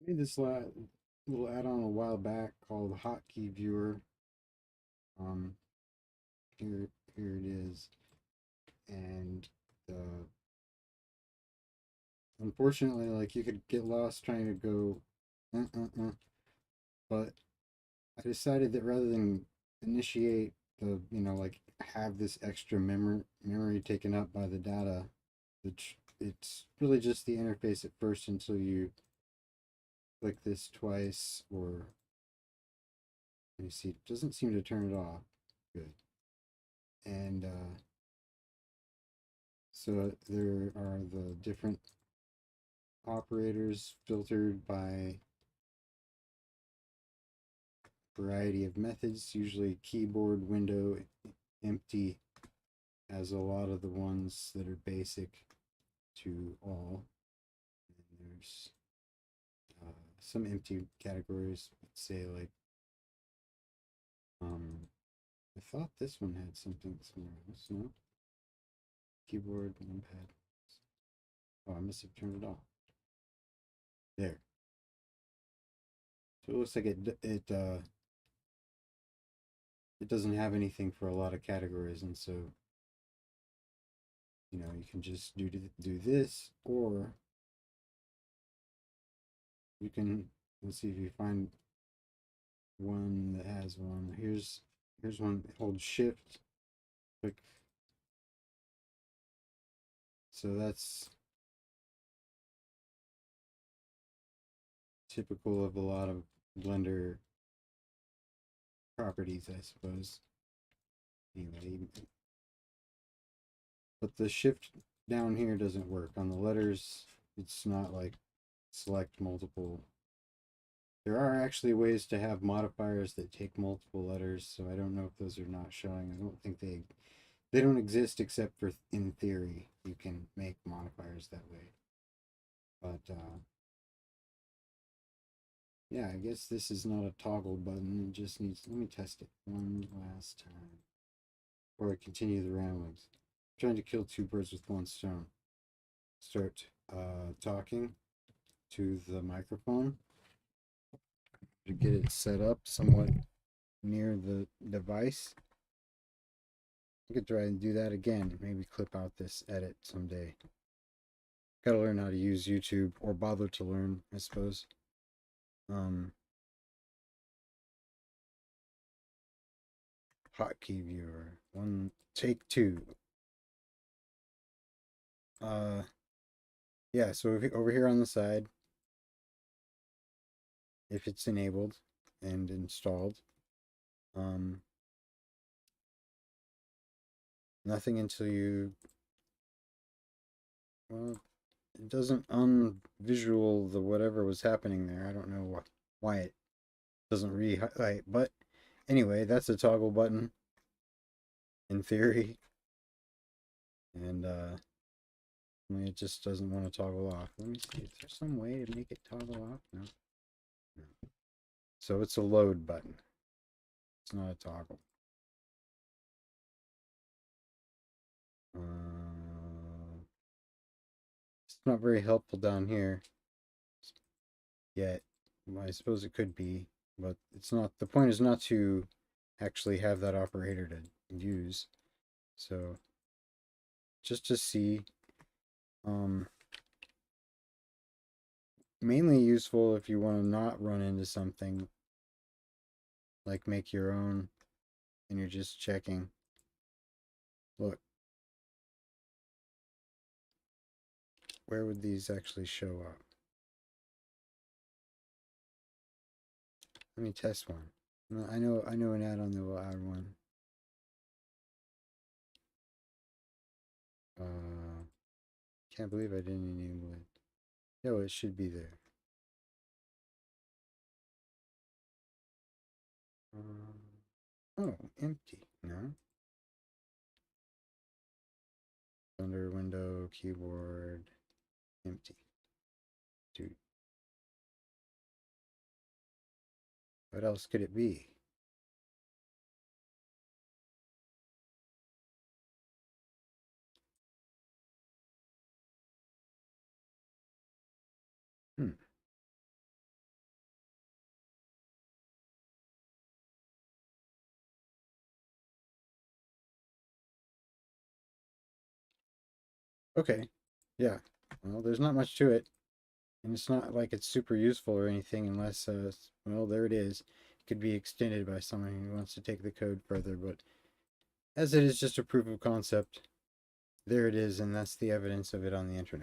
Made this little add-on a while back called Hotkey Viewer. Um, here it is, and uh, unfortunately, like you could get lost trying to go, but I decided that rather than initiate the, like have this extra memory taken up by the data, it's really just the interface at first until you click this twice, or let me see, it doesn't seem to turn it off. Good. And so there are the different operators filtered by variety of methods, usually keyboard, window, empty, as a lot of the ones that are basic to all. And there's some empty categories, let's say like, I thought this one had something somewhere else, no? Keyboard, numpad. Oh, I must have turned it off. There. So it looks like it doesn't have anything for a lot of categories, and so you can just do this, or you can, let's see if you find one that has one. Here's one. Hold shift, click. So that's typical of a lot of Blender properties, I suppose. Anyway, but the shift down here doesn't work on the letters. It's not like select multiple. There are actually ways to have modifiers that take multiple letters, so I don't know if those are not showing. I don't think they don't exist except for in theory. You can make modifiers that way. But yeah, I guess this is not a toggle button. It just needs, let me test it one last time before I continue the ramblings. I'm trying to kill two birds with one stone. Start talking to the microphone to get it set up somewhat near the device. I could try and do that again. Maybe clip out this edit someday. Gotta learn how to use YouTube, or bother to learn, I suppose. Hotkey viewer. One, take two. Uh, yeah. So if, over here on the side, if it's enabled and installed, um, nothing until you, well, it doesn't unvisual the whatever was happening there. I don't know why it doesn't re-highlight, but anyway, that's a toggle button in theory, and it just doesn't want to toggle off. Let me see, is there some way to make it toggle off? No. No. So it's a load button. It's not a toggle. It's not very helpful down here yet. Well, I suppose it could be, but it's not. The point is not to actually have that operator to use. So just to see, mainly useful if you want to not run into something like make your own and you're just checking. Look, where would these actually show up? Let me test one. I know an add-on that will add one. Can't believe I didn't enable it. No, it should be there. Oh, empty. No. Under window, keyboard, empty. Dude, what else could it be? Hmm. Okay. Yeah. Well, there's not much to it. And it's not like it's super useful or anything unless, well, there it is. It could be extended by someone who wants to take the code further, but as it is just a proof of concept, there it is, and that's the evidence of it on the internet.